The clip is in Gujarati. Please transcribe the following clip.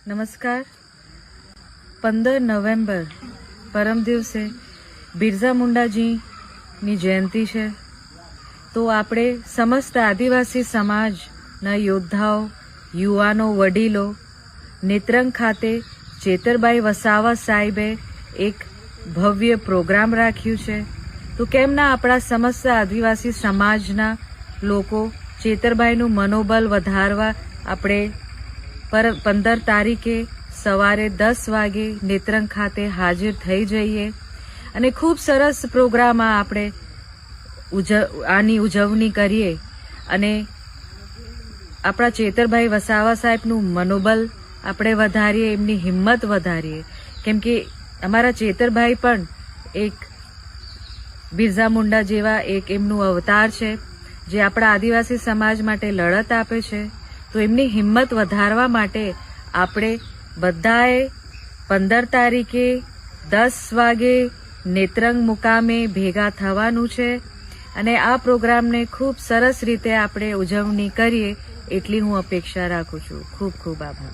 નમસ્કાર. 15 નવેમ્બર પરમ દિવસે બિરસા મુંડાજીની જયંતિ છે. તો આપણે સમસ્ત આદિવાસી સમાજના યોદ્ધાઓ, યુવાનો, વડીલો નેત્રંગ ખાતે ચેતરભાઈ વસાવા સાહેબે એક ભવ્ય પ્રોગ્રામ રાખ્યું છે. તો કેમ ના આપણા સમસ્ત આદિવાસી સમાજના લોકો ચેતરભાઈનું મનોબળ વધારવા આપણે 15 તારીખે સવારે 10 વાગે નેત્રંગ ખાતે હાજર થઈ જઈએ અને ખૂબ સરસ પ્રોગ્રામમાં આપણે આની ઉજવણી કરીએ અને આપણા ચેતરભાઈ વસાવા સાહેબનું મનોબળ આપણે વધારીએ, એમની હિંમત વધારીએ. કેમ કે અમારા ચેતરભાઈ પણ એક બિરસા મુંડા જેવા એક એમનું અવતાર છે, જે આપણા આદિવાસી સમાજ માટે લડત આપે છે. તો એમની હિંમત વધારવા માટે આપણે બધાએ 15 તારીખે 10 વાગે નેત્રંગ મુકામે ભેગા થવાનું છે અને આ પ્રોગ્રામને ખૂબ સરસ રીતે આપણે ઉજવણી કરીએ એટલી હું અપેક્ષા રાખું છું. ખૂબ ખૂબ આભાર.